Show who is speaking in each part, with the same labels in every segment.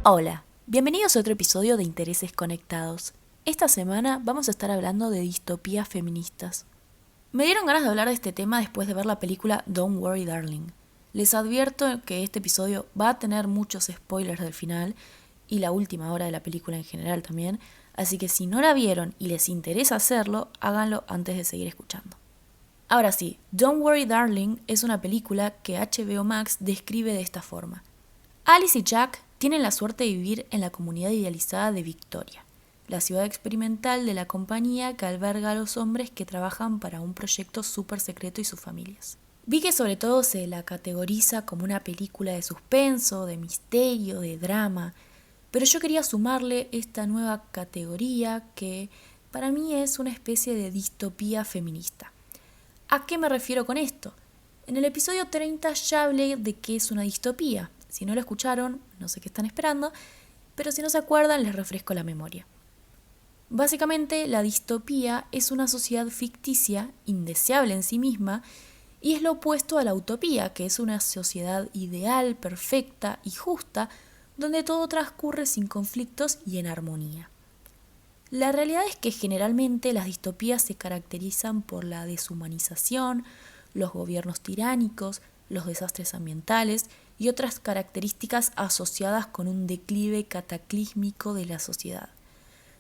Speaker 1: Hola, bienvenidos a otro episodio de Intereses Conectados. Esta semana vamos a estar hablando de distopías feministas. Me dieron ganas de hablar de este tema después de ver la película Don't Worry Darling. Les advierto que este episodio va a tener muchos spoilers del final y la última hora de la película en general también, así que si no la vieron y les interesa hacerlo, háganlo antes de seguir escuchando. Ahora sí, Don't Worry Darling es una película que HBO Max describe de esta forma. Alice y Jack tienen la suerte de vivir en la comunidad idealizada de Victoria, la ciudad experimental de la compañía que alberga a los hombres que trabajan para un proyecto súper secreto y sus familias. Vi que sobre todo se la categoriza como una película de suspenso, de misterio, de drama, pero yo quería sumarle esta nueva categoría que para mí es una especie de distopía feminista. ¿A qué me refiero con esto? En el episodio 30 ya hablé de qué es una distopía. Si no lo escucharon, no sé qué están esperando, pero si no se acuerdan, les refresco la memoria. Básicamente, la distopía es una sociedad ficticia, indeseable en sí misma, y es lo opuesto a la utopía, que es una sociedad ideal, perfecta y justa, donde todo transcurre sin conflictos y en armonía. La realidad es que generalmente las distopías se caracterizan por la deshumanización, los gobiernos tiránicos, los desastres ambientales y otras características asociadas con un declive cataclísmico de la sociedad.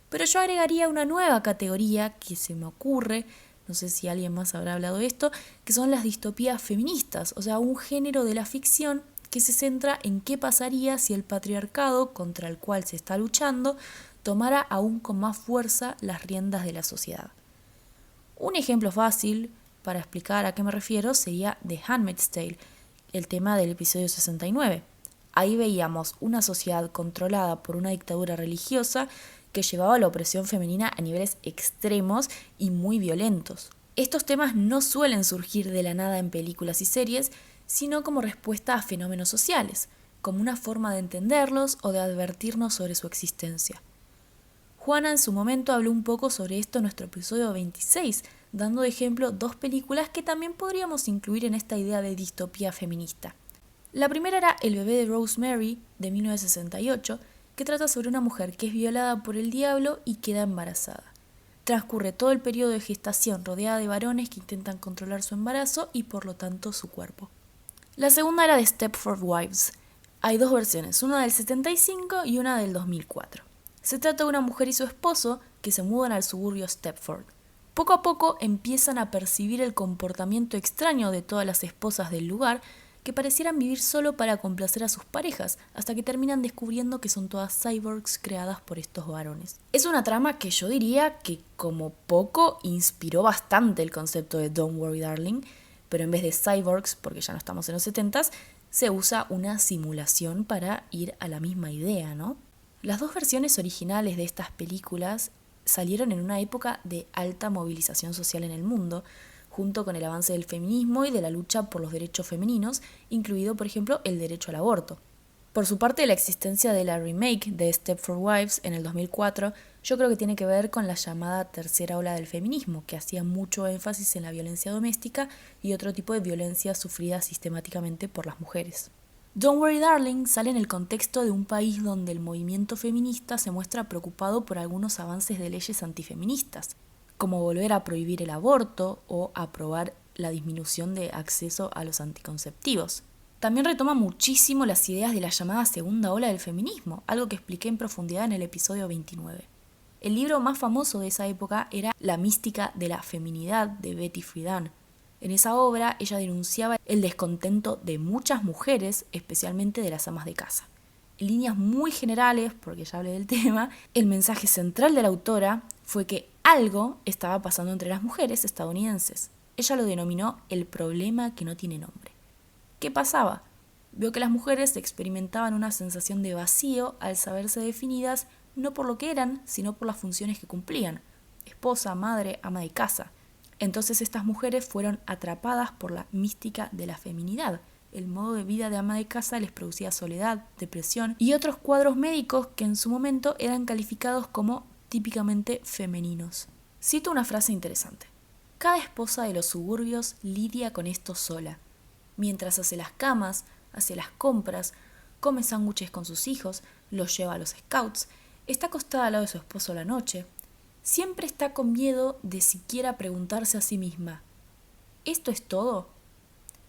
Speaker 1: Pero yo agregaría una nueva categoría que se me ocurre, no sé si alguien más habrá hablado de esto, que son las distopías feministas, o sea, un género de la ficción que se centra en qué pasaría si el patriarcado contra el cual se está luchando tomara aún con más fuerza las riendas de la sociedad. Un ejemplo fácil para explicar a qué me refiero sería The Handmaid's Tale, el tema del episodio 69. Ahí veíamos una sociedad controlada por una dictadura religiosa que llevaba la opresión femenina a niveles extremos y muy violentos. Estos temas no suelen surgir de la nada en películas y series, sino como respuesta a fenómenos sociales, como una forma de entenderlos o de advertirnos sobre su existencia. Juana en su momento habló un poco sobre esto en nuestro episodio 26, dando de ejemplo dos películas que también podríamos incluir en esta idea de distopía feminista. La primera era El bebé de Rosemary, de 1968, que trata sobre una mujer que es violada por el diablo y queda embarazada. Transcurre todo el periodo de gestación rodeada de varones que intentan controlar su embarazo y por lo tanto su cuerpo. La segunda era de Stepford Wives. Hay dos versiones, una del 75 y una del 2004. Se trata de una mujer y su esposo que se mudan al suburbio Stepford. Poco a poco empiezan a percibir el comportamiento extraño de todas las esposas del lugar que parecieran vivir solo para complacer a sus parejas, hasta que terminan descubriendo que son todas cyborgs creadas por estos varones. Es una trama que yo diría que como poco inspiró bastante el concepto de Don't Worry Darling, pero en vez de cyborgs, porque ya no estamos en los 70s, se usa una simulación para ir a la misma idea, ¿no? Las dos versiones originales de estas películas salieron en una época de alta movilización social en el mundo, junto con el avance del feminismo y de la lucha por los derechos femeninos, incluido, por ejemplo, el derecho al aborto. Por su parte, la existencia de la remake de Stepford Wives en el 2004 yo creo que tiene que ver con la llamada tercera ola del feminismo, que hacía mucho énfasis en la violencia doméstica y otro tipo de violencia sufrida sistemáticamente por las mujeres. Don't Worry Darling sale en el contexto de un país donde el movimiento feminista se muestra preocupado por algunos avances de leyes antifeministas, como volver a prohibir el aborto o aprobar la disminución de acceso a los anticonceptivos. También retoma muchísimo las ideas de la llamada segunda ola del feminismo, algo que expliqué en profundidad en el episodio 29. El libro más famoso de esa época era La mística de la feminidad de Betty Friedan. En esa obra ella denunciaba el descontento de muchas mujeres, especialmente de las amas de casa. En líneas muy generales, porque ya hablé del tema, el mensaje central de la autora fue que algo estaba pasando entre las mujeres estadounidenses. Ella lo denominó el problema que no tiene nombre. ¿Qué pasaba? Vio que las mujeres experimentaban una sensación de vacío al saberse definidas no por lo que eran, sino por las funciones que cumplían: esposa, madre, ama de casa. Entonces estas mujeres fueron atrapadas por la mística de la feminidad. El modo de vida de ama de casa les producía soledad, depresión y otros cuadros médicos que en su momento eran calificados como típicamente femeninos. Cito una frase interesante. Cada esposa de los suburbios lidia con esto sola. Mientras hace las camas, hace las compras, come sándwiches con sus hijos, los lleva a los scouts, está acostada al lado de su esposo la noche. Siempre está con miedo de siquiera preguntarse a sí misma, ¿esto es todo?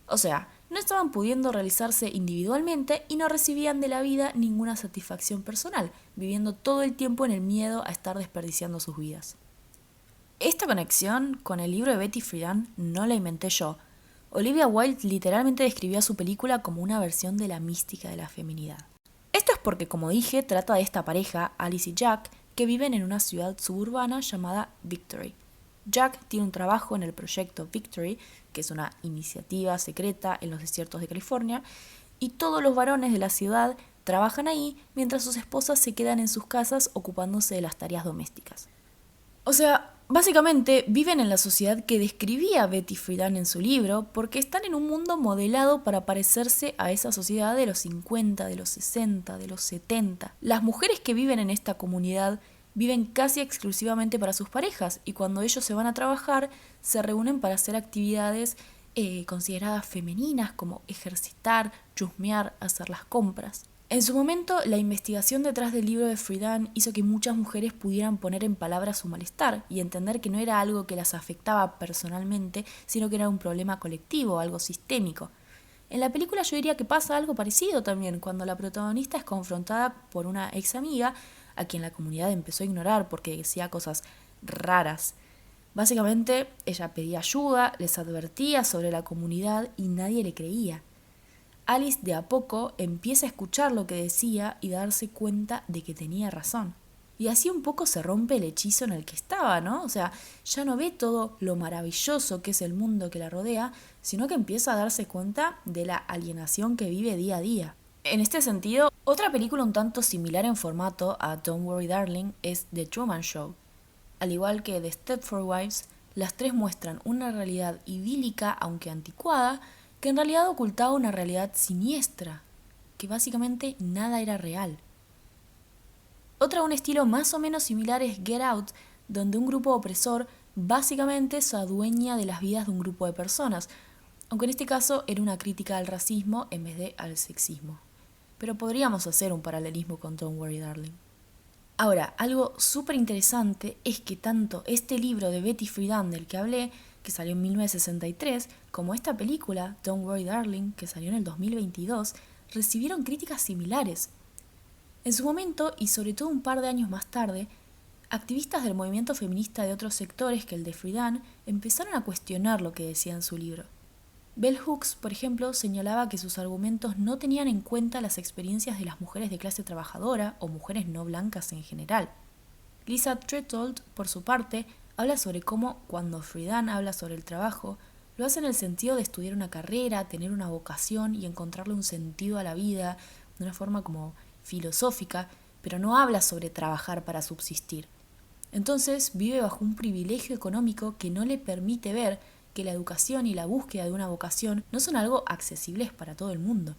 Speaker 1: O sea, no estaban pudiendo realizarse individualmente y no recibían de la vida ninguna satisfacción personal, viviendo todo el tiempo en el miedo a estar desperdiciando sus vidas. Esta conexión con el libro de Betty Friedan no la inventé yo. Olivia Wilde literalmente describió su película como una versión de la mística de la feminidad. Esto es porque, como dije, trata de esta pareja, Alice y Jack, que viven en una ciudad suburbana llamada Victory. Jack tiene un trabajo en el proyecto Victory, que es una iniciativa secreta en los desiertos de California, y todos los varones de la ciudad trabajan ahí mientras sus esposas se quedan en sus casas ocupándose de las tareas domésticas. O sea, básicamente viven en la sociedad que describía Betty Friedan en su libro porque están en un mundo modelado para parecerse a esa sociedad de los 50, de los 60, de los 70. Las mujeres que viven en esta comunidad viven casi exclusivamente para sus parejas y cuando ellos se van a trabajar se reúnen para hacer actividades consideradas femeninas como ejercitar, chusmear, hacer las compras. En su momento, la investigación detrás del libro de Friedan hizo que muchas mujeres pudieran poner en palabras su malestar y entender que no era algo que las afectaba personalmente, sino que era un problema colectivo, algo sistémico. En la película yo diría que pasa algo parecido también, cuando la protagonista es confrontada por una ex amiga a quien la comunidad empezó a ignorar porque decía cosas raras. Básicamente, ella pedía ayuda, les advertía sobre la comunidad y nadie le creía. Alice de a poco empieza a escuchar lo que decía y darse cuenta de que tenía razón. Y así un poco se rompe el hechizo en el que estaba, ¿no? O sea, ya no ve todo lo maravilloso que es el mundo que la rodea, sino que empieza a darse cuenta de la alienación que vive día a día. En este sentido, otra película un tanto similar en formato a Don't Worry Darling es The Truman Show. Al igual que The Stepford Wives, las tres muestran una realidad idílica, aunque anticuada, que en realidad ocultaba una realidad siniestra, que básicamente nada era real. Otra de un estilo más o menos similar es Get Out, donde un grupo opresor básicamente se adueña de las vidas de un grupo de personas, aunque en este caso era una crítica al racismo en vez de al sexismo. Pero podríamos hacer un paralelismo con Don't Worry Darling. Ahora, algo súper interesante es que tanto este libro de Betty Friedan del que hablé, que salió en 1963, como esta película, Don't Worry Darling, que salió en el 2022, recibieron críticas similares. En su momento, y sobre todo un par de años más tarde, activistas del movimiento feminista de otros sectores que el de Friedan empezaron a cuestionar lo que decía en su libro. Bell Hooks, por ejemplo, señalaba que sus argumentos no tenían en cuenta las experiencias de las mujeres de clase trabajadora o mujeres no blancas en general. Lisa Trethold, por su parte, habla sobre cómo, cuando Friedan habla sobre el trabajo, lo hace en el sentido de estudiar una carrera, tener una vocación y encontrarle un sentido a la vida, de una forma como filosófica, pero no habla sobre trabajar para subsistir. Entonces vive bajo un privilegio económico que no le permite ver que la educación y la búsqueda de una vocación no son algo accesibles para todo el mundo.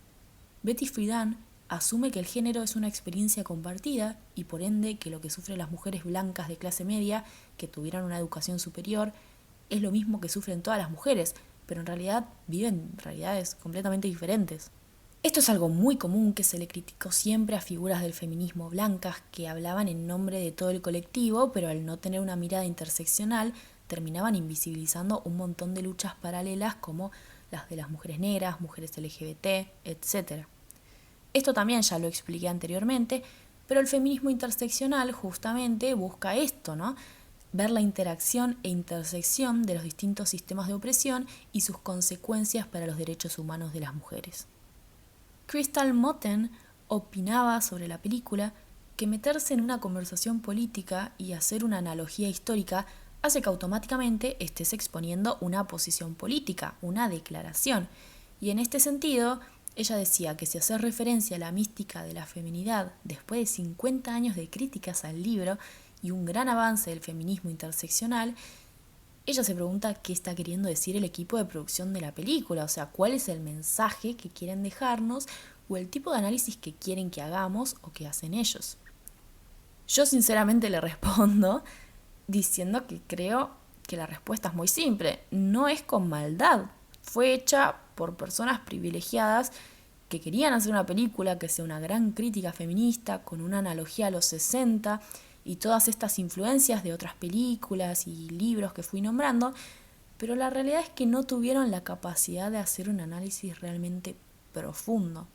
Speaker 1: Betty Friedan asume que el género es una experiencia compartida y por ende que lo que sufren las mujeres blancas de clase media que tuvieran una educación superior es lo mismo que sufren todas las mujeres, pero en realidad viven realidades completamente diferentes. Esto es algo muy común que se le criticó siempre a figuras del feminismo blancas que hablaban en nombre de todo el colectivo, pero al no tener una mirada interseccional terminaban invisibilizando un montón de luchas paralelas como las de las mujeres negras, mujeres LGBT, etc. Esto también ya lo expliqué anteriormente, pero el feminismo interseccional justamente busca esto, ¿no? Ver la interacción e intersección de los distintos sistemas de opresión y sus consecuencias para los derechos humanos de las mujeres. Crystal Moten opinaba sobre la película que meterse en una conversación política y hacer una analogía histórica hace que automáticamente estés exponiendo una posición política, una declaración. Y en este sentido, ella decía que si hacer referencia a la mística de la feminidad después de 50 años de críticas al libro y un gran avance del feminismo interseccional, ella se pregunta qué está queriendo decir el equipo de producción de la película, o sea, cuál es el mensaje que quieren dejarnos o el tipo de análisis que quieren que hagamos o que hacen ellos. Yo sinceramente le respondo diciendo que creo que la respuesta es muy simple, no es con maldad, fue hecha por personas privilegiadas que querían hacer una película que sea una gran crítica feminista, con una analogía a los 60 y todas estas influencias de otras películas y libros que fui nombrando, pero la realidad es que no tuvieron la capacidad de hacer un análisis realmente profundo.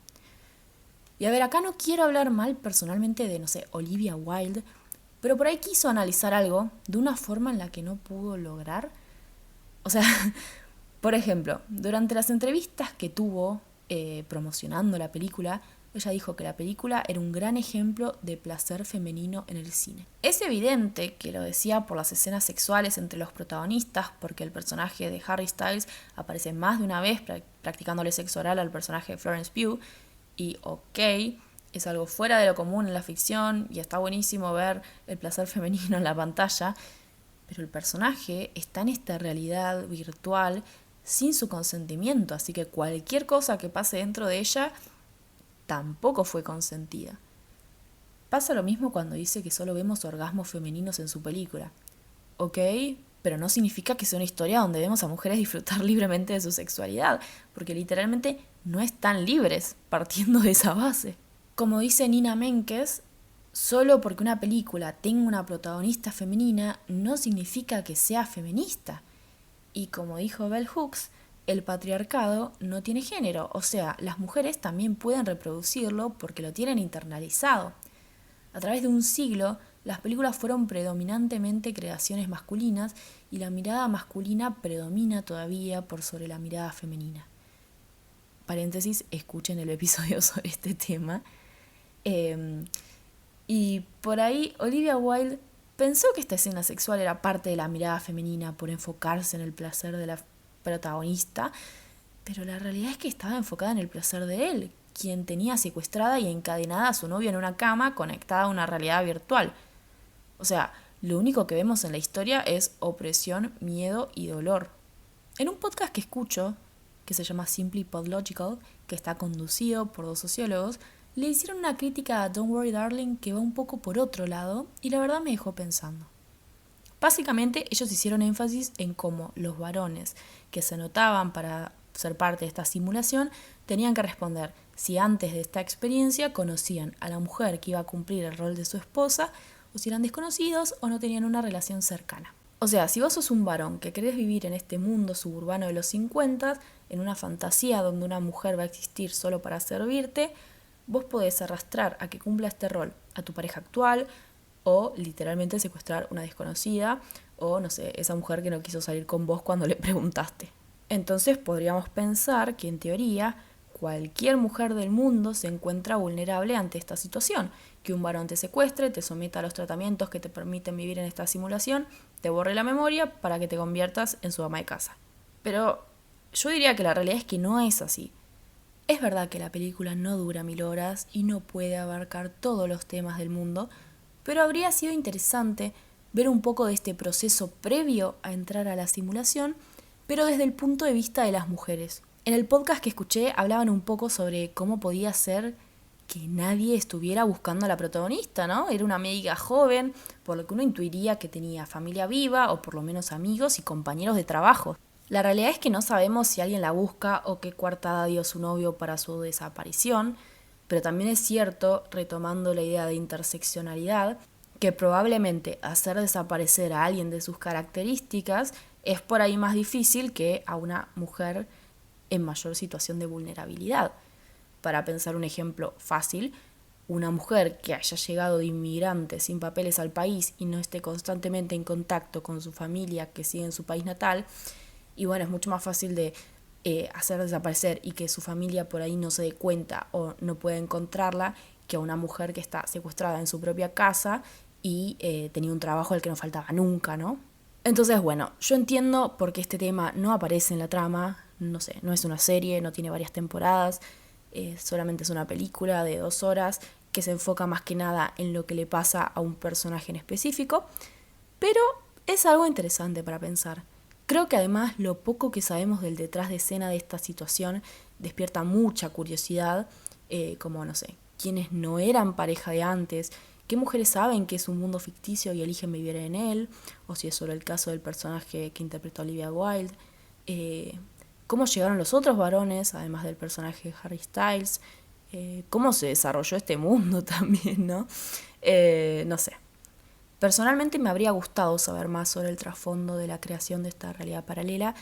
Speaker 1: Y a ver, acá no quiero hablar mal personalmente de, no sé, Olivia Wilde, pero por ahí quiso analizar algo de una forma en la que no pudo lograr. O sea, por ejemplo, durante las entrevistas que tuvo promocionando la película, ella dijo que la película era un gran ejemplo de placer femenino en el cine. Es evidente que lo decía por las escenas sexuales entre los protagonistas, porque el personaje de Harry Styles aparece más de una vez practicándole sexo oral al personaje de Florence Pugh, y ok, es algo fuera de lo común en la ficción y está buenísimo ver el placer femenino en la pantalla, pero el personaje está en esta realidad virtual sin su consentimiento, así que cualquier cosa que pase dentro de ella tampoco fue consentida. Pasa lo mismo cuando dice que solo vemos orgasmos femeninos en su película. Ok, pero no significa que sea una historia donde vemos a mujeres disfrutar libremente de su sexualidad, porque literalmente no están libres partiendo de esa base. Como dice Nina Menkes, solo porque una película tenga una protagonista femenina no significa que sea feminista. Y como dijo Bell Hooks, el patriarcado no tiene género, o sea, las mujeres también pueden reproducirlo porque lo tienen internalizado. A través de un siglo, las películas fueron predominantemente creaciones masculinas y la mirada masculina predomina todavía por sobre la mirada femenina. Paréntesis, escuchen el episodio sobre este tema. Y por ahí Olivia Wilde pensó que esta escena sexual era parte de la mirada femenina por enfocarse en el placer de la protagonista, pero la realidad es que estaba enfocada en el placer de él, quien tenía secuestrada y encadenada a su novia en una cama conectada a una realidad virtual. O sea, lo único que vemos en la historia es opresión, miedo y dolor. En un podcast que escucho, que se llama Simply Podlogical, que está conducido por dos sociólogos, le hicieron una crítica a Don't Worry Darling que va un poco por otro lado y la verdad me dejó pensando. Básicamente ellos hicieron énfasis en cómo los varones que se anotaban para ser parte de esta simulación tenían que responder si antes de esta experiencia conocían a la mujer que iba a cumplir el rol de su esposa o si eran desconocidos o no tenían una relación cercana. O sea, si vos sos un varón que querés vivir en este mundo suburbano de los 50, en una fantasía donde una mujer va a existir solo para servirte, vos podés arrastrar a que cumpla este rol a tu pareja actual o literalmente secuestrar una desconocida o, no sé, esa mujer que no quiso salir con vos cuando le preguntaste. Entonces podríamos pensar que en teoría cualquier mujer del mundo se encuentra vulnerable ante esta situación, que un varón te secuestre, te someta a los tratamientos que te permiten vivir en esta simulación, te borre la memoria para que te conviertas en su ama de casa. Pero yo diría que la realidad es que no es así. Es verdad que la película no dura 1000 horas y no puede abarcar todos los temas del mundo, pero habría sido interesante ver un poco de este proceso previo a entrar a la simulación, pero desde el punto de vista de las mujeres. En el podcast que escuché hablaban un poco sobre cómo podía ser que nadie estuviera buscando a la protagonista, ¿no? Era una médica joven, por lo que uno intuiría que tenía familia viva o por lo menos amigos y compañeros de trabajo. La realidad es que no sabemos si alguien la busca o qué coartada dio su novio para su desaparición, pero también es cierto, retomando la idea de interseccionalidad, que probablemente hacer desaparecer a alguien de sus características es por ahí más difícil que a una mujer en mayor situación de vulnerabilidad. Para pensar un ejemplo fácil, una mujer que haya llegado de inmigrante sin papeles al país y no esté constantemente en contacto con su familia que sigue en su país natal, y bueno, es mucho más fácil de hacer desaparecer y que su familia por ahí no se dé cuenta o no pueda encontrarla que a una mujer que está secuestrada en su propia casa y tenía un trabajo al que no faltaba nunca, ¿no? Entonces, bueno, yo entiendo por qué este tema no aparece en la trama, no sé, no es una serie, no tiene varias temporadas, solamente es una película de 2 horas que se enfoca más que nada en lo que le pasa a un personaje en específico, pero es algo interesante para pensar. Creo que además lo poco que sabemos del detrás de escena de esta situación despierta mucha curiosidad, como, no sé, quiénes no eran pareja de antes, qué mujeres saben que es un mundo ficticio y eligen vivir en él, o si es solo el caso del personaje que interpretó Olivia Wilde. cómo llegaron los otros varones, además del personaje de Harry Styles, cómo se desarrolló este mundo también, ¿no? No sé. Personalmente me habría gustado saber más sobre el trasfondo de la creación de esta realidad paralela.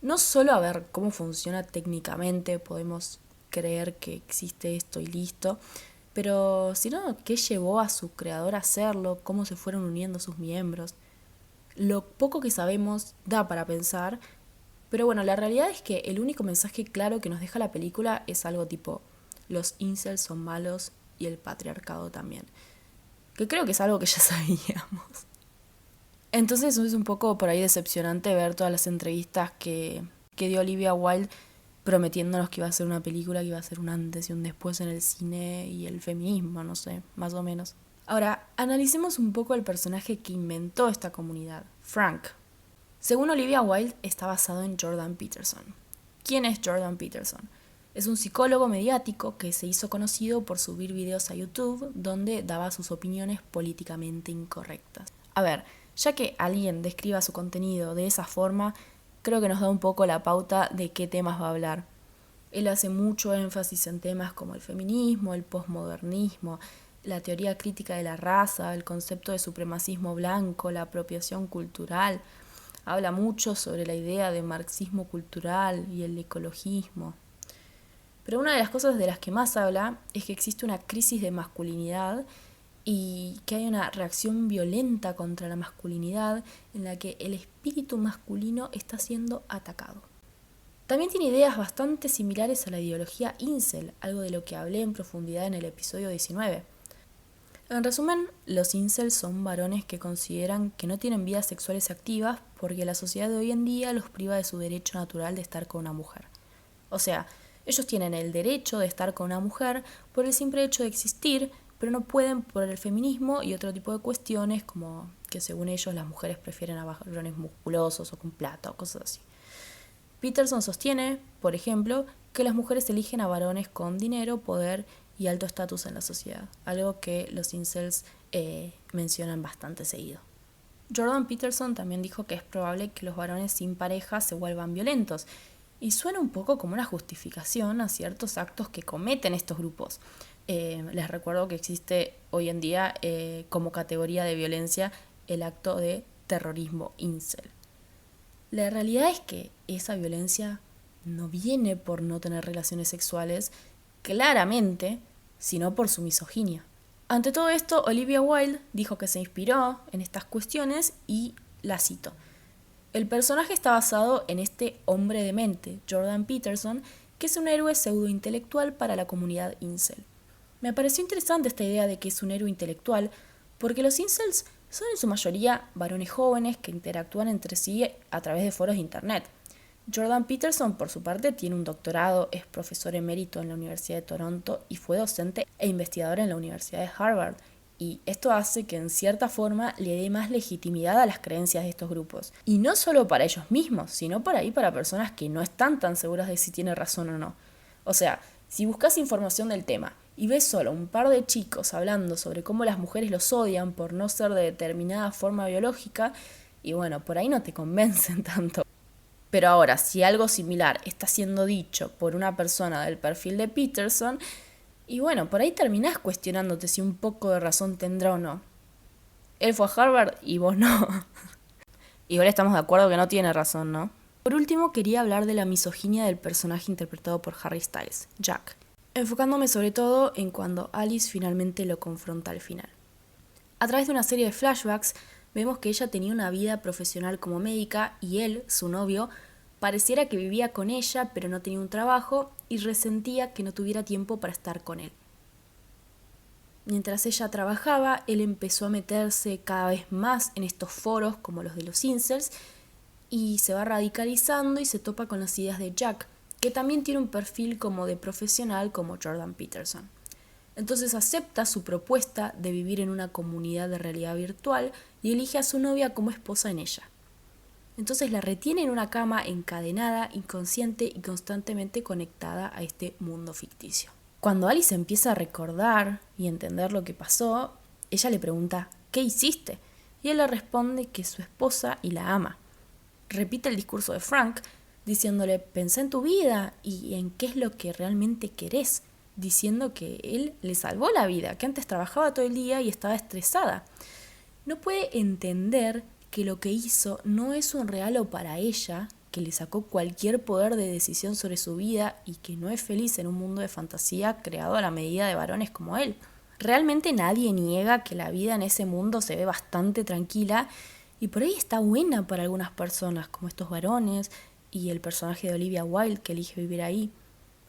Speaker 1: No solo a ver cómo funciona técnicamente, podemos creer que existe esto y listo, pero sino qué llevó a su creador a hacerlo, cómo se fueron uniendo sus miembros. Lo poco que sabemos da para pensar, pero bueno, la realidad es que el único mensaje claro que nos deja la película es algo tipo: los incels son malos y el patriarcado también. Que creo que es algo que ya sabíamos. Entonces es un poco por ahí decepcionante ver todas las entrevistas que dio Olivia Wilde prometiéndonos que iba a ser una película que iba a ser un antes y un después en el cine y el feminismo, no sé, más o menos. Ahora, analicemos un poco el personaje que inventó esta comunidad, Frank. Según Olivia Wilde, está basado en Jordan Peterson. ¿Quién es Jordan Peterson? Es un psicólogo mediático que se hizo conocido por subir videos a YouTube donde daba sus opiniones políticamente incorrectas. A ver, ya que alguien describa su contenido de esa forma, creo que nos da un poco la pauta de qué temas va a hablar. Él hace mucho énfasis en temas como el feminismo, el posmodernismo, la teoría crítica de la raza, el concepto de supremacismo blanco, la apropiación cultural. Habla mucho sobre la idea de marxismo cultural y el ecologismo. Pero una de las cosas de las que más habla es que existe una crisis de masculinidad y que hay una reacción violenta contra la masculinidad en la que el espíritu masculino está siendo atacado. También tiene ideas bastante similares a la ideología incel, algo de lo que hablé en profundidad en el episodio 19. En resumen, los incels son varones que consideran que no tienen vidas sexuales activas porque la sociedad de hoy en día los priva de su derecho natural de estar con una mujer. O sea, ellos tienen el derecho de estar con una mujer por el simple hecho de existir, pero no pueden por el feminismo y otro tipo de cuestiones como que según ellos las mujeres prefieren a varones musculosos o con plata o cosas así. Peterson sostiene, por ejemplo, que las mujeres eligen a varones con dinero, poder y alto estatus en la sociedad, algo que los incels mencionan bastante seguido. Jordan Peterson también dijo que es probable que los varones sin pareja se vuelvan violentos, y suena un poco como una justificación a ciertos actos que cometen estos grupos. Les recuerdo que existe hoy en día como categoría de violencia el acto de terrorismo incel. La realidad es que esa violencia no viene por no tener relaciones sexuales, claramente, sino por su misoginia. Ante todo esto, Olivia Wilde dijo que se inspiró en estas cuestiones y la cito: el personaje está basado en este hombre de mente, Jordan Peterson, que es un héroe pseudointelectual para la comunidad incel. Me pareció interesante esta idea de que es un héroe intelectual, porque los incels son en su mayoría varones jóvenes que interactúan entre sí a través de foros de internet. Jordan Peterson, por su parte, tiene un doctorado, es profesor emérito en la Universidad de Toronto y fue docente e investigador en la Universidad de Harvard. Y esto hace que en cierta forma le dé más legitimidad a las creencias de estos grupos. Y no solo para ellos mismos, sino por ahí para personas que no están tan seguras de si tiene razón o no. O sea, si buscas información del tema y ves solo un par de chicos hablando sobre cómo las mujeres los odian por no ser de determinada forma biológica, y bueno, por ahí no te convencen tanto. Pero ahora, si algo similar está siendo dicho por una persona del perfil de Peterson, y bueno, por ahí terminás cuestionándote si un poco de razón tendrá o no. Él fue a Harvard y vos no. Igual estamos de acuerdo que no tiene razón, ¿no? Por último, quería hablar de la misoginia del personaje interpretado por Harry Styles, Jack, enfocándome sobre todo en cuando Alice finalmente lo confronta al final. A través de una serie de flashbacks, vemos que ella tenía una vida profesional como médica y él, su novio, pareciera que vivía con ella pero no tenía un trabajo y resentía que no tuviera tiempo para estar con él. Mientras ella trabajaba, él empezó a meterse cada vez más en estos foros como los de los incels y se va radicalizando y se topa con las ideas de Jack, que también tiene un perfil como de profesional como Jordan Peterson. Entonces acepta su propuesta de vivir en una comunidad de realidad virtual y elige a su novia como esposa en ella. Entonces la retiene en una cama encadenada, inconsciente y constantemente conectada a este mundo ficticio. Cuando Alice empieza a recordar y entender lo que pasó, ella le pregunta: ¿qué hiciste? Y él le responde que es su esposa y la ama. Repite el discurso de Frank, diciéndole pensá en tu vida y en qué es lo que realmente querés, diciendo que él le salvó la vida, que antes trabajaba todo el día y estaba estresada. No puede entender que lo que hizo no es un regalo para ella, que le sacó cualquier poder de decisión sobre su vida y que no es feliz en un mundo de fantasía creado a la medida de varones como él. Realmente nadie niega que la vida en ese mundo se ve bastante tranquila y por ahí está buena para algunas personas, como estos varones y el personaje de Olivia Wilde que elige vivir ahí.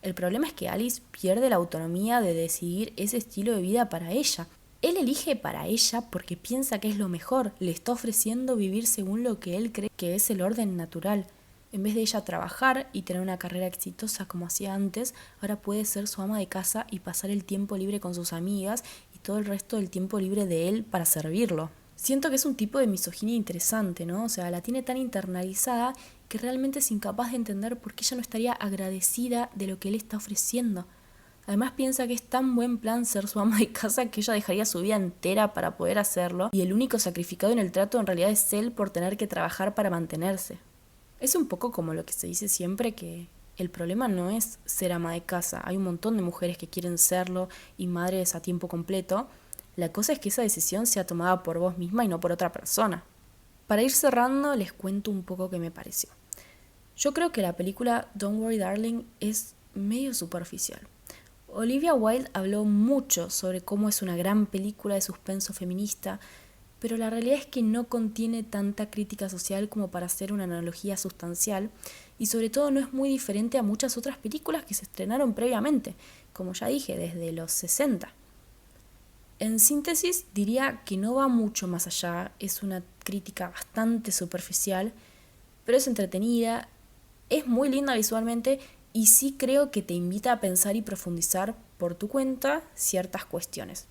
Speaker 1: El problema es que Alice pierde la autonomía de decidir ese estilo de vida para ella. Él elige para ella porque piensa que es lo mejor, le está ofreciendo vivir según lo que él cree que es el orden natural. En vez de ella trabajar y tener una carrera exitosa como hacía antes, ahora puede ser su ama de casa y pasar el tiempo libre con sus amigas y todo el resto del tiempo libre de él para servirlo. Siento que es un tipo de misoginia interesante, ¿no? O sea, la tiene tan internalizada que realmente es incapaz de entender por qué ella no estaría agradecida de lo que él está ofreciendo. Además piensa que es tan buen plan ser su ama de casa que ella dejaría su vida entera para poder hacerlo y el único sacrificado en el trato en realidad es él por tener que trabajar para mantenerse. Es un poco como lo que se dice siempre, que el problema no es ser ama de casa. Hay un montón de mujeres que quieren serlo y madres a tiempo completo. La cosa es que esa decisión sea tomada por vos misma y no por otra persona. Para ir cerrando, les cuento un poco qué me pareció. Yo creo que la película Don't Worry Darling es medio superficial. Olivia Wilde habló mucho sobre cómo es una gran película de suspenso feminista, pero la realidad es que no contiene tanta crítica social como para hacer una analogía sustancial y sobre todo no es muy diferente a muchas otras películas que se estrenaron previamente, como ya dije, desde los 60. En síntesis diría que no va mucho más allá, es una crítica bastante superficial, pero es entretenida, es muy linda visualmente y sí creo que te invita a pensar y profundizar por tu cuenta ciertas cuestiones.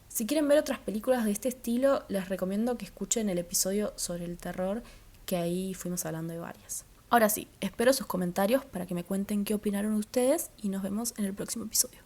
Speaker 1: Si quieren ver otras películas de este estilo, les recomiendo que escuchen el episodio sobre el terror, que ahí fuimos hablando de varias. Ahora sí, espero sus comentarios para que me cuenten qué opinaron ustedes y nos vemos en el próximo episodio.